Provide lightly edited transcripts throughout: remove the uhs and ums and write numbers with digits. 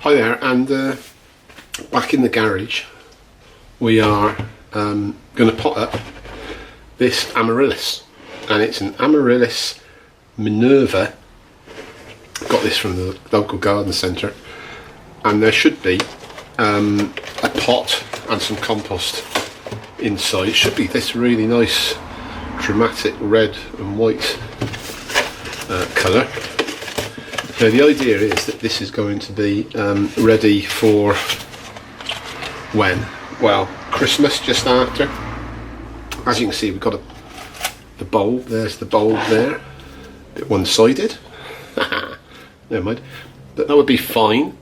Hi there, and back in the garage we are going to pot up this amaryllis, and it's an Amaryllis Minerva. Got this from the local garden centre, and there should be a pot and some compost inside. It should be this really nice dramatic red and white colour. Now the idea is that this is going to be ready for when? Well, Christmas, just after. As you can see, we've got the bulb. There's the bulb there, a bit one-sided. Never mind, but that would be fine.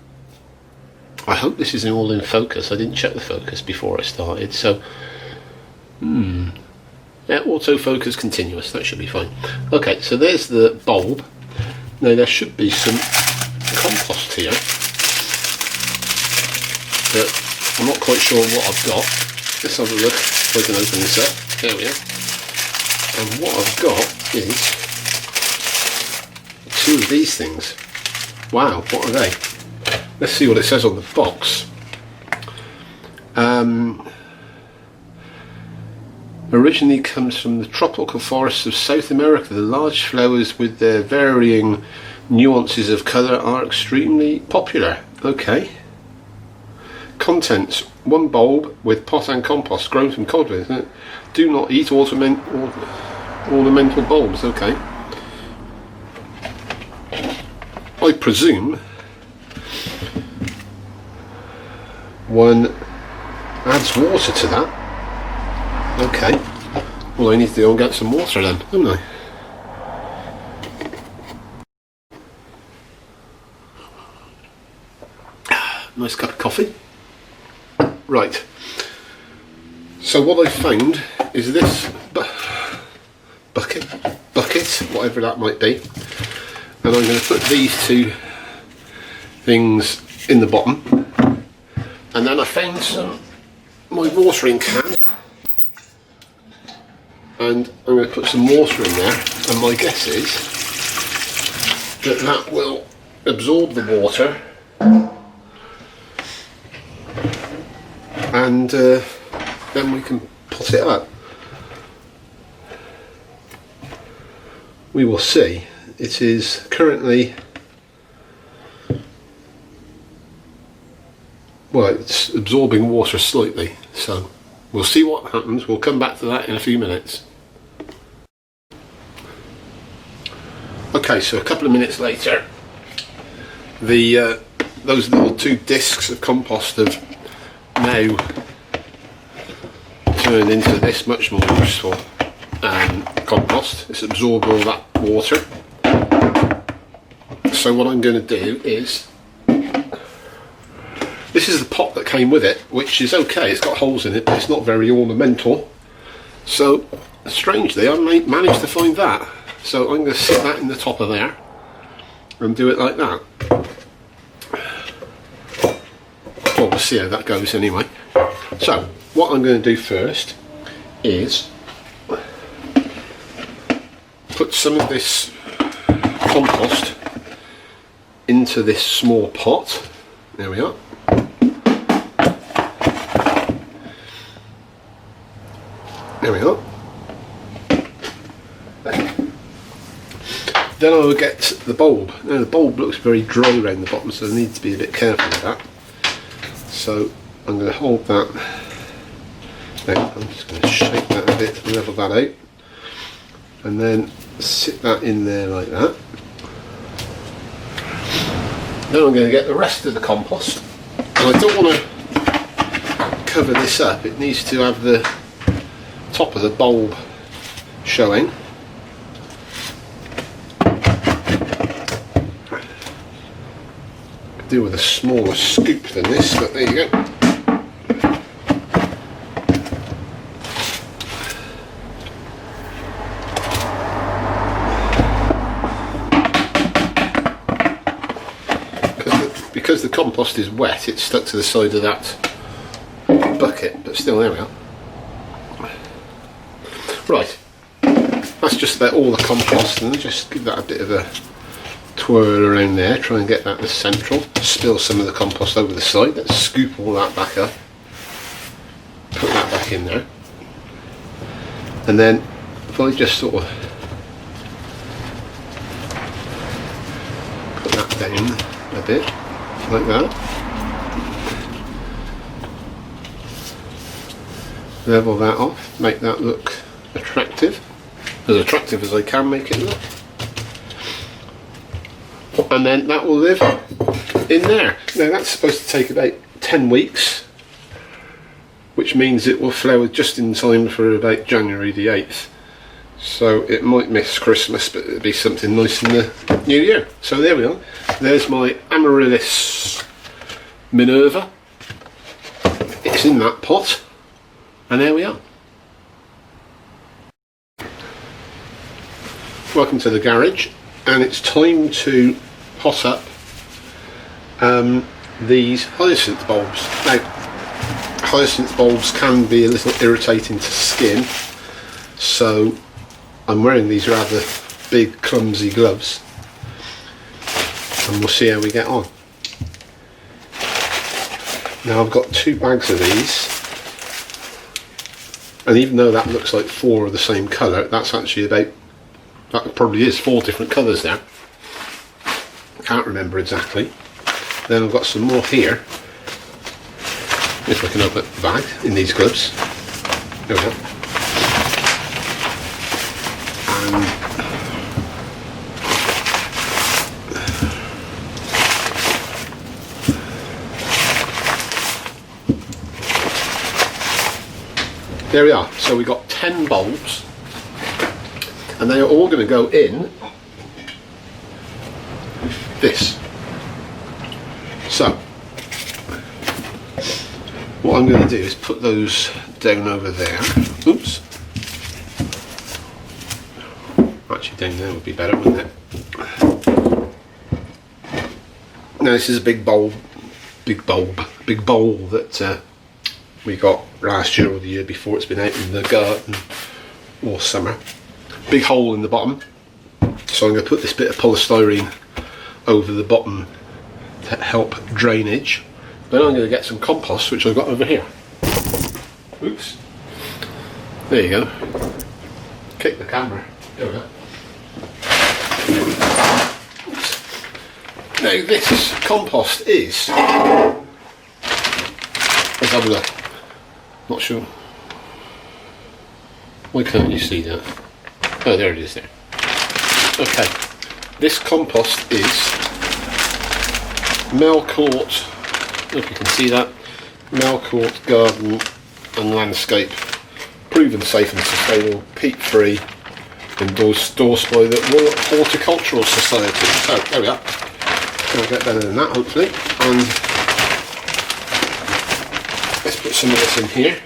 I hope this is all in focus. I didn't check the focus before I started, so yeah, autofocus continuous, that should be fine. Okay, so there's the bulb. Now there should be some compost here, but I'm not quite sure what I've got. Let's have a look if I can open this up. There we are. And what I've got is two of these things. Wow, what are they? Let's see what it says on the box. Originally comes from the tropical forests of South America. The large flowers with their varying nuances of colour are extremely popular. Okay. Contents: one bulb with pot and compost grown from codlins. Do not eat ornamental bulbs. Okay. I presume one adds water to that. Okay, well I need to go and get some water then, don't I? Nice cup of coffee. Right, so what I found is this bucket, whatever that might be, and I'm going to put these two things in the bottom, and then I found my watering can, and I'm going to put some water in there, and my guess is that that will absorb the water, and then we can pot it up. We will see. It is currently, well, it's absorbing water slightly, so we'll see what happens. We'll come back to that in a few minutes. Okay, so a couple of minutes later, those little two discs of compost have now turned into this much more useful compost. It's absorbed all that water. So what I'm going to do is, this is the pot that came with it, which is okay. It's got holes in it, but it's not very ornamental. So strangely, I managed to find that. So I'm going to sit that in the top of there and do it like that. Well, we'll see how that goes anyway. So what I'm going to do first is put some of this compost into this small pot. There we are. There we are. Then I will get the bulb. Now the bulb looks very dry around the bottom, so I need to be a bit careful with that. So I'm going to hold that. Now I'm just going to shake that a bit to level that out, and then sit that in there like that. Then I'm going to get the rest of the compost, and I don't want to cover this up. It needs to have the top of the bulb showing. Could do with a smaller scoop than this, but there you go. Because the compost is wet, it's stuck to the side of that bucket, but still, there we are. Right, that's just about all the compost, and just give that a bit of a twirl around there, try and get that as central. Spill some of the compost over the side. Let's scoop all that back up. Put that back in there. And then if I just sort of put that down a bit, like that. Level that off, make that look attractive as I can make it look. And then that will live in there. Now that's supposed to take about 10 weeks, which means it will flower just in time for about January the 8th. So it might miss Christmas, but it'll be something nice in the new year. So there we are. There's my Amaryllis Minerva. It's in that pot. And there we are. Welcome to the garage, and it's time to pot up these hyacinth bulbs. Now, hyacinth bulbs can be a little irritating to skin, so I'm wearing these rather big clumsy gloves, and we'll see how we get on. Now I've got 2 bags of these. And even though that looks like 4 of the same colour, that's actually that probably is 4 different colours there. I can't remember exactly. Then I've got some more here. If I can open the bag in these gloves. There we go. And there we are. So we got 10 bulbs, and they are all going to go in this. So what I'm going to do is put those down over there. Oops. Actually down there would be better, wouldn't it? Now this is a big bowl that we got last year or the year before. It's been out in the garden all summer. Big hole in the bottom, so I'm going to put this bit of polystyrene over the bottom to help drainage. Then I'm going to get some compost, which I've got over here. Oops. There you go. Kick the camera. There we go. Oops. Now this compost is, let's have a look. Not sure. Why can't you see that? Oh, there it is there. Okay. This compost is Melcourt, if you can see that, Melcourt Garden and Landscape, proven safe and sustainable, peat free, endorsed by the Royal Horticultural Society. So, there we are. I'll get better than that, hopefully. And let's put some of this in here.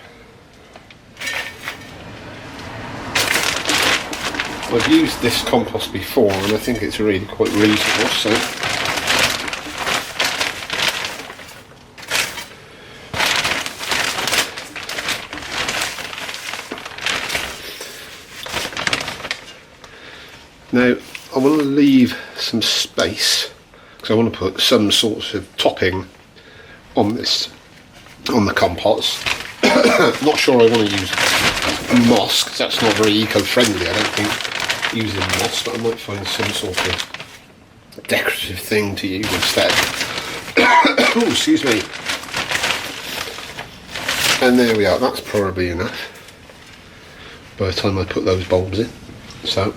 I've used this compost before and I think it's really quite reasonable, so now I want to leave some space because I want to put some sort of topping on this, on the compost. Not sure I want to use moss because that's not very eco-friendly, I don't think, using moss, but I might find some sort of decorative thing to use instead. Oh, excuse me. And there we are, that's probably enough by the time I put those bulbs in. So,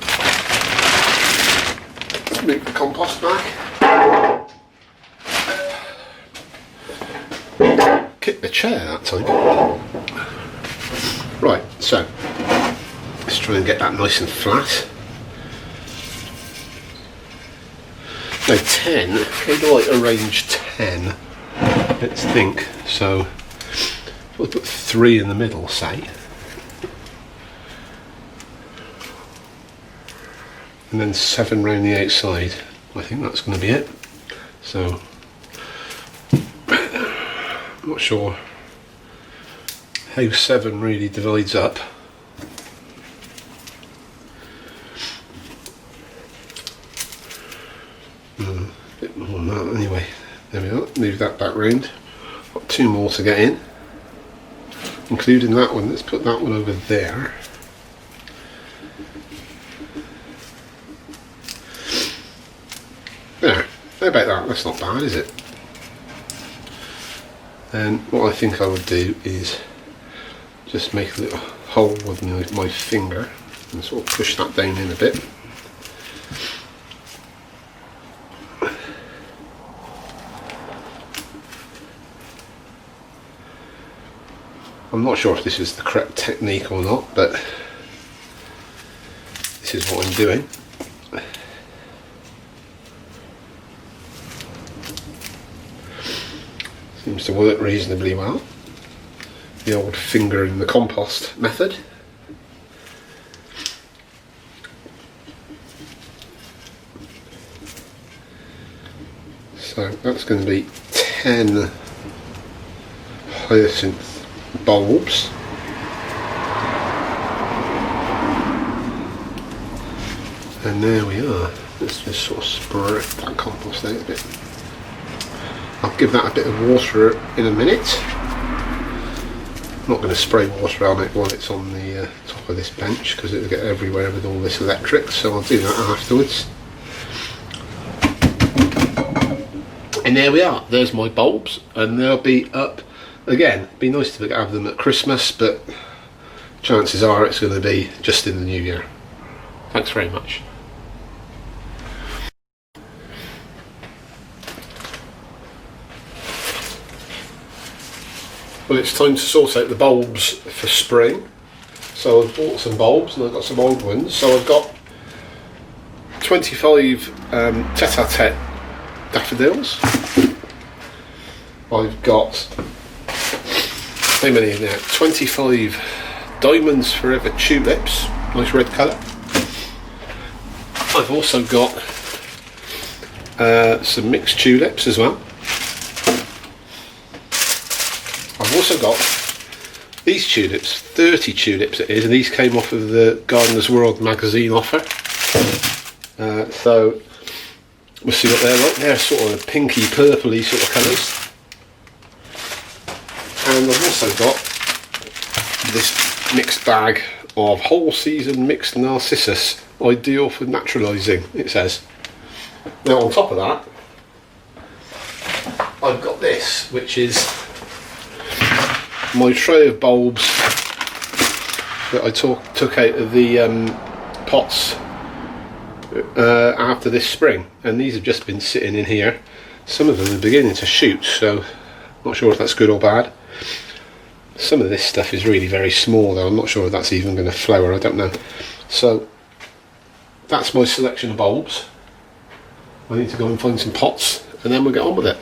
let's move the compost back. Kick the chair that time. Right, so let's try and get that nice and flat. Now 10, how do I arrange 10? Let's think. So if I put 3 in the middle, say, and then 7 round the outside, I think that's going to be it. So I'm not sure how 7 really divides up. move that back round. Got 2 more to get in, including that one. Let's put that one over there. There, how about that? That's not bad, is it? And what I think I would do is just make a little hole with my finger and sort of push that down in a bit. I'm not sure if this is the correct technique or not, but this is what I'm doing. Seems to work reasonably well. The old finger in the compost method. So that's going to be 10 hyacinth bulbs. And there we are. Let's just sort of spread that compost out a bit. I'll give that a bit of water in a minute. I'm not going to spray water on it while it's on the top of this bench because it'll get everywhere with all this electric, so I'll do that afterwards. And there we are, there's my bulbs, and they'll be up again. It'd be nice to have them at Christmas, but chances are it's going to be just in the new year. Thanks very much. Well, it's time to sort out the bulbs for spring. So I've bought some bulbs and I've got some old ones. So I've got 25 tete-a-tete daffodils. I've got, how many in there? 25 diamonds forever tulips, nice red colour. I've also got some mixed tulips as well. I've also got these tulips, 30 tulips it is, and these came off of the Gardener's World magazine offer. So we'll see what they're like. They're sort of pinky purpley sort of colours. And I've also got this mixed bag of whole season mixed narcissus, ideal for naturalising, it says. Now on top of that, I've got this, which is my tray of bulbs that I took out of the pots after this spring, and these have just been sitting in here. Some of them are beginning to shoot, so not sure if that's good or bad. Some of this stuff is really very small though. I'm not sure if that's even going to flower, I don't know. So that's my selection of bulbs. I need to go and find some pots and then we'll get on with it.